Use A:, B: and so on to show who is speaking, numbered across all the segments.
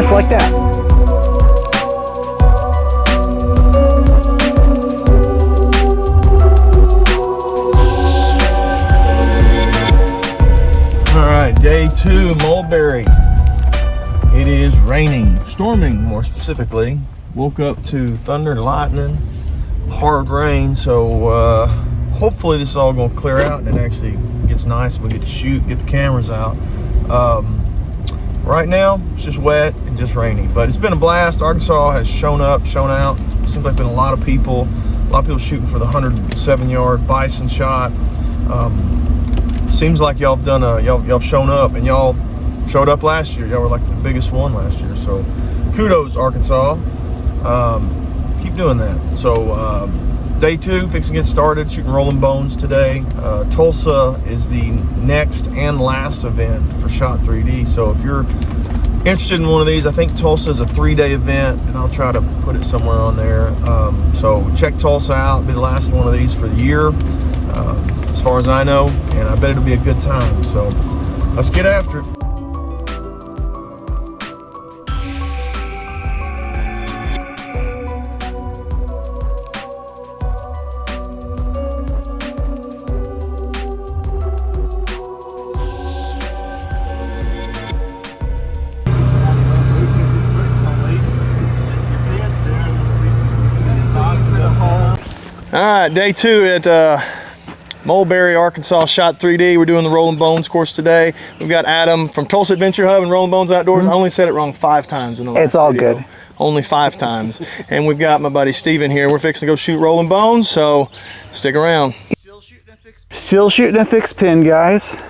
A: it's like that.
B: All right, day 2, Mulberry. It is raining, storming more specifically. Woke up to thunder and lightning, hard rain, so hopefully this is all gonna clear out and it actually gets nice and we get to shoot, get the cameras out. Right now, it's just wet and just rainy, but it's been a blast. Arkansas has shown up, shown out. Seems like been a lot of people shooting for the 107-yard bison shot. Seems like y'all have done y'all shown up, and y'all showed up last year. Y'all were like the biggest one last year, so kudos, Arkansas. Keep doing that. So day 2, fixing to get started, shooting rolling bones today. Tulsa is the next and last event for Shot 3D. So if you're interested in one of these, I think Tulsa is a 3-day event, and I'll try to put it somewhere on there. So check Tulsa out. It'll be the last one of these for the year, as far as I know, and I bet it'll be a good time. So let's get after it. All right, day 2 at Mulberry, Arkansas, Shot 3D. We're doing the Rolling Bones course today. We've got Adam from Tulsa Adventure Hub and Rolling Bones Outdoors. I only said it wrong 5 times in the last
A: It's all
B: video.
A: good.
B: Only 5 times. And we've got my buddy Steven here. We're fixing to go shoot Rolling Bones, so stick around.
A: Still shooting a fixed pin, guys.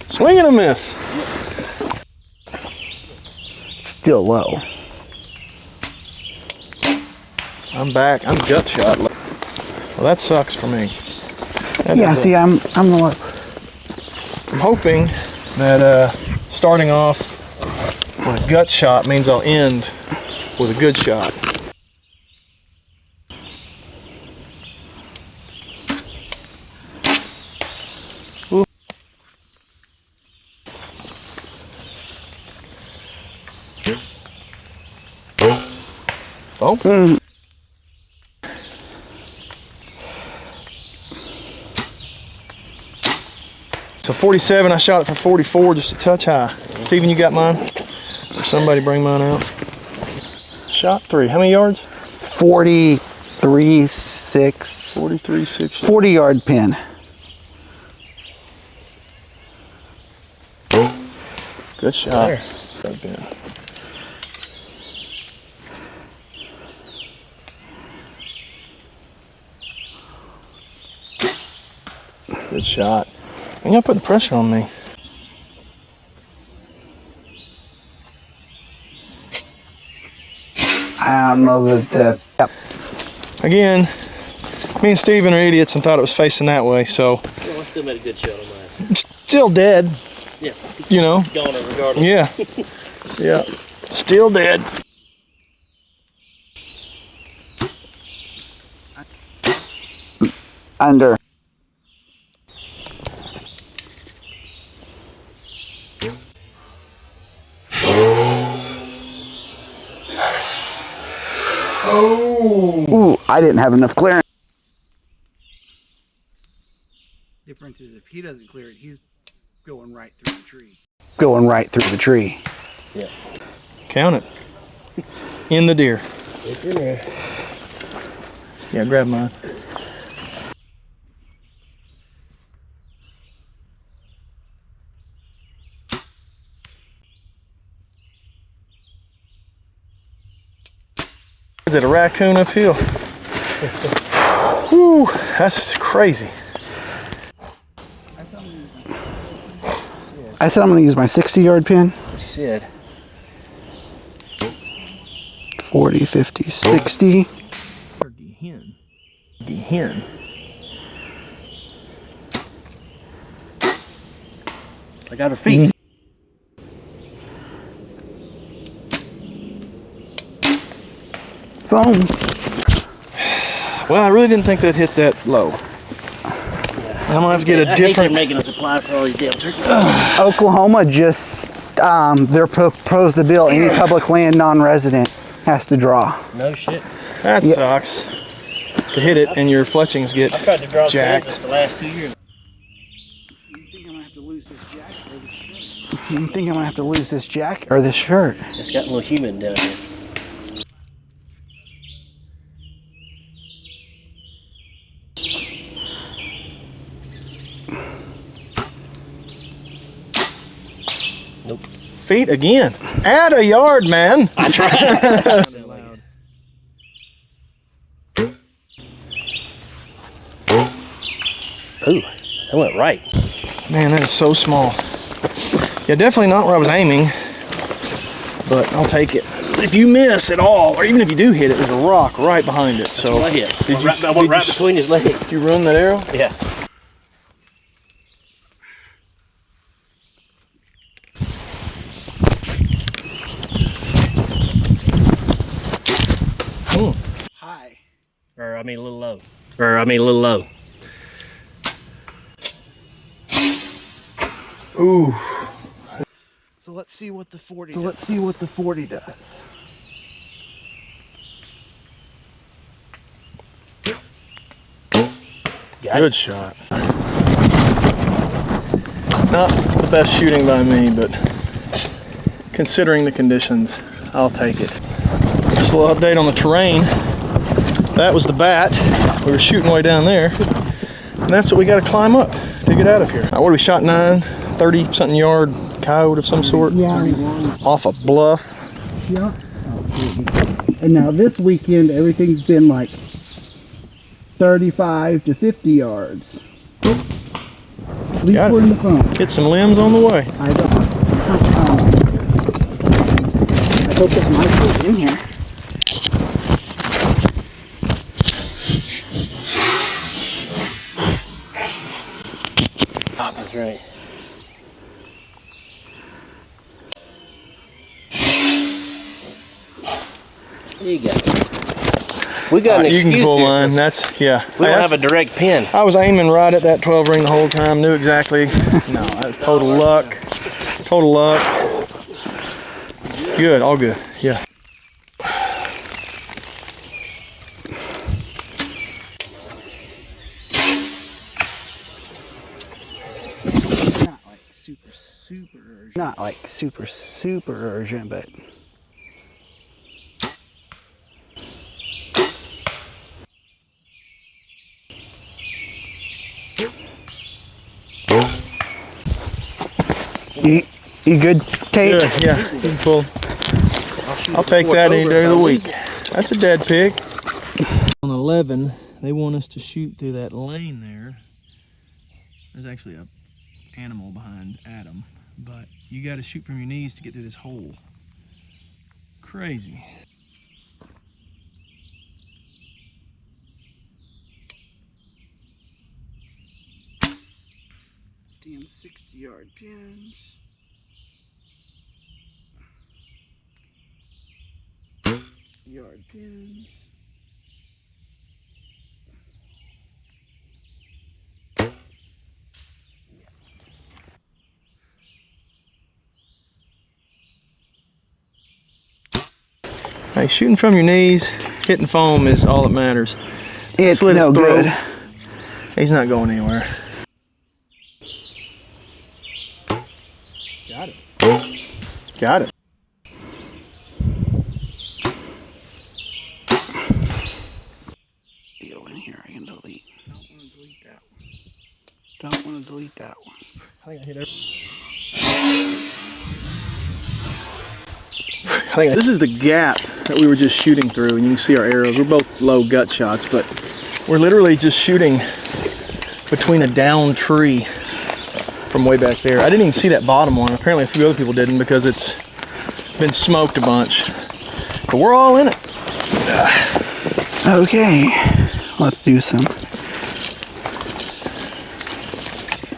B: Swing and a miss.
A: Still low.
B: I'm back. I'm gut shot. Well, that sucks for me.
A: Yeah, see, I'm the low.
B: I'm hoping that starting off with a gut shot means I'll end with a good shot. Oh. So 47, I shot it for 44, just a touch high. Steven, you got mine? Or somebody bring mine out. Shot 3, how many yards?
A: 43.6.
B: 43.6.
A: 40-yard pin.
B: Good shot. There. Good pin. Good shot. And you're putting pressure on me.
A: I don't know that. Yep.
B: Again, me and Steven are idiots and thought it was facing that way, so.
C: Well, I still made a good shot on mine.
B: Still dead.
C: Yeah.
B: You know.
C: Goner regardless.
B: Yeah. Yeah. Still dead.
A: Under. Oh. Ooh, I didn't have enough clearance.
D: Difference is if he doesn't clear it, he's going right through the tree.
A: Going right through the tree.
B: Yeah. Count it. In the deer.
C: It's in there.
B: Yeah, grab mine. Is it a raccoon uphill? Whew, that's crazy.
A: I said I'm going to use my 60-yard pin.
C: What you said.
A: 40, 50, 60.
B: Hen. Hen.
C: I got her feet.
A: Foam.
B: Well, I really didn't think they'd hit that low. I'm gonna have to get a different.
C: They're making us apply for all these damn turkeys.
A: Oklahoma just, they're proposed the bill, any public land non-resident has to draw.
C: No shit.
B: That sucks. To hit it and your fletchings get
C: I've tried to draw
B: jacked.
C: the last 2 years.
D: You think I'm gonna have to lose this jacket or this shirt?
A: You think I'm gonna have to lose this jacket or this shirt?
C: It's got a little humid down here. Nope.
B: Feet again. Add a yard, man.
C: I tried. Ooh, that went right.
B: Man, that is so small. Yeah, definitely not where I was aiming, but I'll take it. If you miss at all, or even if you do hit it, there's a rock right behind it. So
C: That's what I hit.
B: Did
C: I went right between his legs.
B: Did you run that arrow?
C: Yeah.
D: High.
C: Or I mean a little low. Or I mean a little low.
B: Ooh.
D: So let's see what the 40
A: So
D: does.
A: let's see what the 40 does.
B: Good shot. Not the best shooting by me, but considering the conditions, I'll take it. Just a little update on the terrain. That was the bat. We were shooting way down there. And that's what we got to climb up to get out of here. What are we shot 9? 30-something yard coyote of some sort?
A: Yeah.
B: Off a bluff.
A: Yeah. And now this weekend, everything's been like 35 to 50 yards. At least
B: Got it.
A: we're in the phone.
B: Get some limbs on the way.
A: I hope that Michael's in here.
C: That's right. There you go. We got an
B: You
C: excuse
B: can pull
C: here.
B: mine. That's, yeah.
C: We don't
B: That's-
C: have a direct pin.
B: I was aiming right at that 12 ring the whole time, knew exactly. No, that's total luck. Total luck. Good, all good, yeah.
A: Not like super urgent, but you good, Kate?
B: Good, yeah. You can pull. I'll take that any day of the week. That's a dead pig. On 11, they want us to shoot through that lane there. There's actually a animal behind Adam, but you got to shoot from your knees to get through this hole. Crazy.
D: Damn 60-yard pins. Yard pins.
B: Hey, shooting from your knees, hitting foam is all that matters.
A: It's
B: Slit his
A: no
B: throat.
A: good.
B: He's not going anywhere. Got it. Got it.
A: Deal in here, I can delete. Don't want to delete that one.
B: I think I hit I think this is the gap that we were just shooting through, and you can see our arrows. We're both low gut shots, but we're literally just shooting between a downed tree from way back there. I didn't even see that bottom one. Apparently a few other people didn't because it's been smoked a bunch. But we're all in it.
A: Okay, let's do some.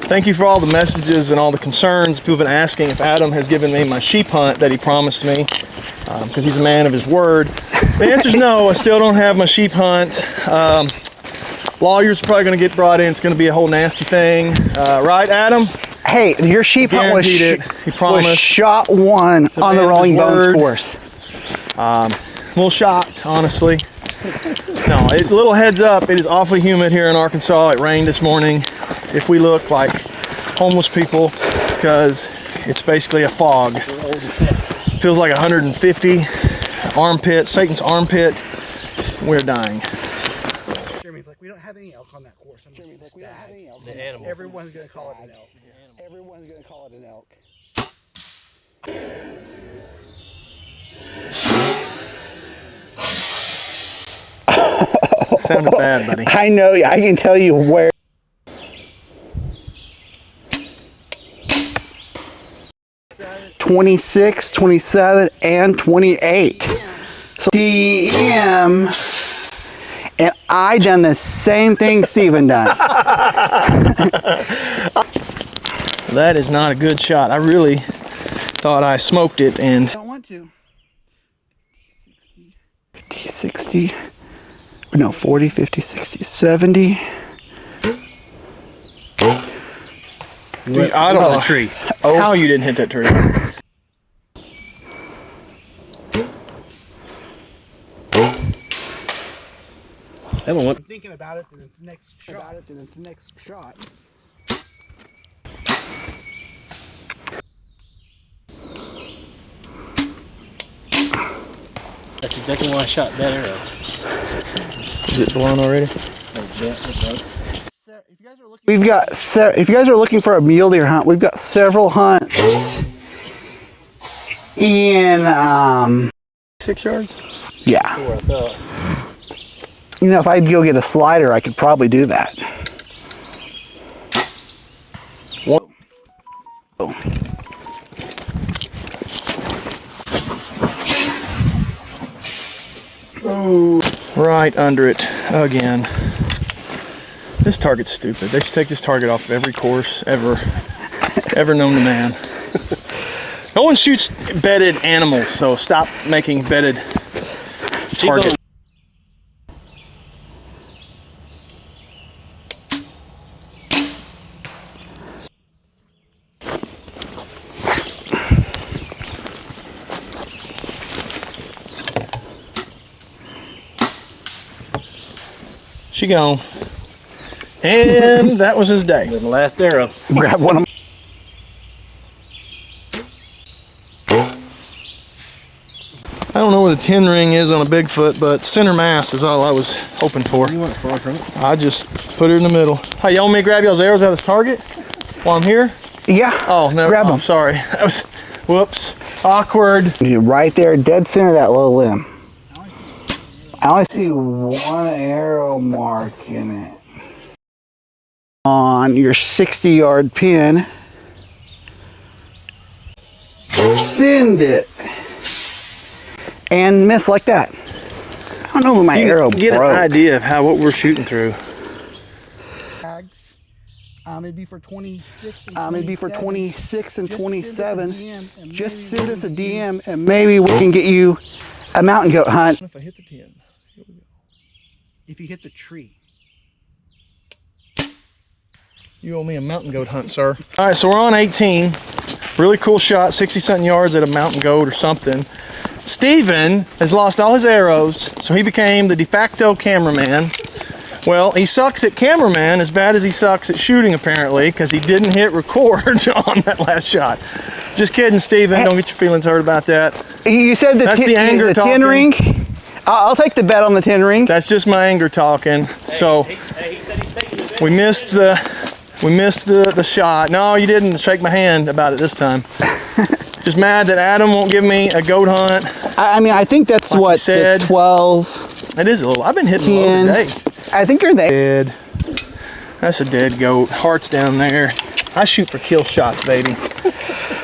B: Thank you for all the messages and all the concerns. People have been asking if Adam has given me my sheep hunt that he promised me, because he's a man of his word. The answer's no. I still don't have my sheep hunt. Lawyers are probably going to get brought in. It's going to be a whole nasty thing. Right, Adam?
A: Hey, your sheep hunt was,
B: Guaranteed it. He promised.
A: was shot one on the
B: man of
A: Rolling
B: his
A: Bones
B: word.
A: course.
B: A little shocked, honestly. No, little heads up, it is awfully humid here in Arkansas. It rained this morning. If we look like homeless people, it's because it's basically a fog. It feels like 150 armpit, Satan's armpit. We're dying.
D: Jeremy's like, we don't have any elk on that course. I'm Jeremy's like, we don't have any elk.
C: The animal.
D: Everyone's gonna call it an elk.
A: Everyone's gonna call it an elk.
B: Sounded bad, buddy.
A: I know, I can tell you where. Yeah. 26, 27, and 28. So DM, and I done the same thing Steven done.
B: That is not a good shot. I really thought I smoked it, and
D: I don't want to.
A: 50, 60, no, 40, 50, 60, 70.
B: dude, I don't know
C: tree.
B: how you didn't hit that tree.
C: That one went.
D: I'm thinking about it, then it's the next shot.
C: That's exactly why I shot that arrow.
B: Is it blown already?
D: If you guys are looking,
A: We've got, if you guys are looking for a mule deer hunt, we've got several hunts in,
B: 6 yards?
A: yeah.
C: Where I thought.
A: You know, if I'd go get a slider, I could probably do that.
B: One. Ooh, right under it again. This target's stupid. They should take this target off of every course ever known to man. No one shoots bedded animals, so stop making bedded targets. She gone. And that was his day.
C: The last arrow.
A: Grab one of
B: I don't know where the 10 ring is on a Bigfoot, but center mass is all I was hoping for.
C: You weren't far from it.
B: I just put it in the middle. Hey, y'all want me to grab y'all's arrows out of this target while I'm here?
A: Yeah.
B: Oh, no.
A: Grab them.
B: Sorry. That was, whoops. Awkward.
A: You're right there, dead center of that low limb. I only see one arrow mark in it. On your 60-yard pin, send it, and miss like that. I don't know where my arrow
B: Get
A: broke.
B: an idea of what we're shooting through.
D: tags. It'd be for 26 and
A: It'd be for 26 and 27.
D: DM,
A: Just send us a DM, and maybe we can get you a mountain goat hunt.
B: If I hit the 10. Here we go.
D: if you hit the tree.
B: You owe me a mountain goat hunt, sir. All right, so we're on 18. Really cool shot, 60-something yards at a mountain goat or something. Steven has lost all his arrows, so he became the de facto cameraman. Well, he sucks at cameraman as bad as he sucks at shooting, apparently, because he didn't hit record on that last shot. Just kidding, Steven. Don't get your feelings hurt about that.
A: You said
B: That's the anger
A: the 10
B: talking.
A: ring. I'll take the bet on the 10 ring.
B: That's just my anger talking. So we missed the shot. No, you didn't shake my hand about it this time. Just mad that Adam won't give me a goat hunt.
A: I mean, I think that's
B: Like
A: what
B: you said.
A: the 12.
B: It is a little. I've been hitting low
A: 10.
B: today.
A: I think you're there.
B: Dead. That's a dead goat. Heart's down there. I shoot for kill shots, baby.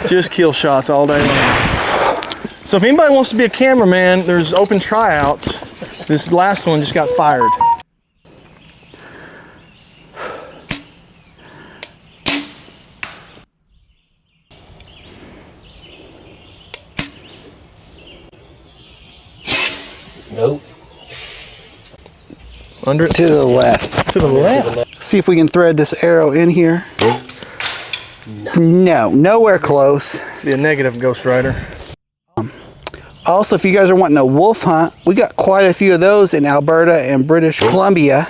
B: Just kill shots all day long. So if anybody wants to be a cameraman, there's open tryouts. This last one just got fired.
C: Nope.
B: Under it?
A: To the left.
B: To the left.
A: See if we can thread this arrow in here. No, nowhere close.
B: Be a negative, Ghost Rider.
A: Also, if you guys are wanting a wolf hunt, we got quite a few of those in Alberta and British Columbia.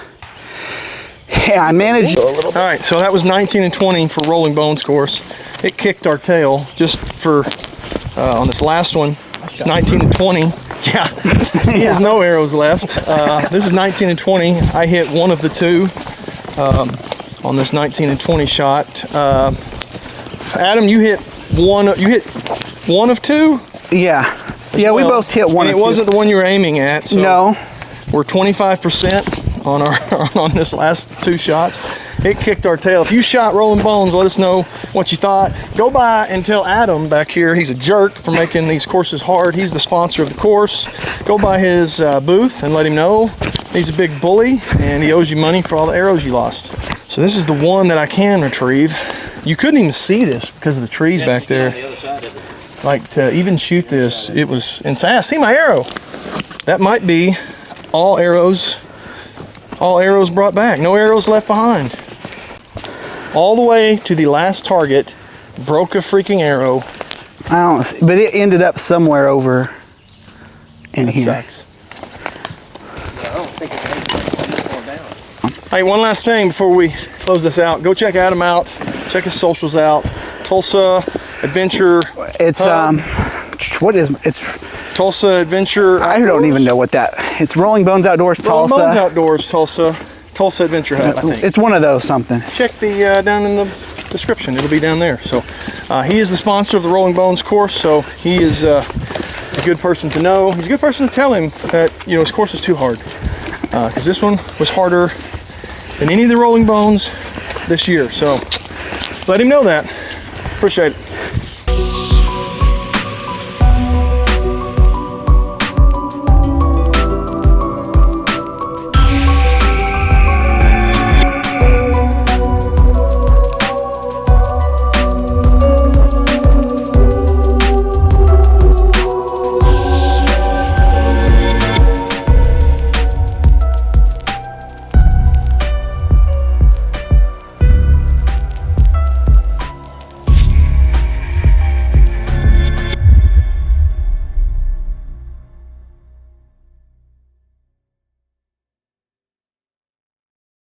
A: Yeah, I managed.
B: All right, so that was 19 and 20 for Rolling Bones course. It kicked our tail just for, on this last one, 19 and 20. Yeah, he has no arrows left. This is 19 and 20. I hit one of the two on this 19 and 20 shot. Adam, you hit one of two?
A: Yeah. Yeah, we both hit one.
B: And it wasn't the one you were aiming at. So
A: no.
B: We're 25% on on this last two shots. It kicked our tail. If you shot Rolling Bones, let us know what you thought. Go by and tell Adam back here, he's a jerk for making these courses hard. He's the sponsor of the course. Go by his booth and let him know he's a big bully and he owes you money for all the arrows you lost. So this is the one that I can retrieve. You couldn't even see this because of the trees back there. Like, to even shoot this, it was insane. I see my arrow. That might be all arrows brought back. No arrows left behind. All the way to the last target, broke a freaking arrow.
A: I don't, but it ended up somewhere over in here.
B: Sucks. Yeah, I don't think it's far down. Hey, one last thing before we close this out. Go check Adam out. Check his socials out. Tulsa Adventure.
A: It's what is it's
B: Tulsa Adventure Outdoors?
A: I don't even know what that. It's Rolling Bones Outdoors Tulsa.
B: Rolling Bones Outdoors Tulsa. Tulsa Adventure Hut, I think.
A: It's one of those something.
B: Check the down in the description. It'll be down there. So he is the sponsor of the Rolling Bones course. So he is a good person to know. He's a good person to tell him that his course is too hard, because this one was harder than any of the Rolling Bones this year. So let him know that. Appreciate it.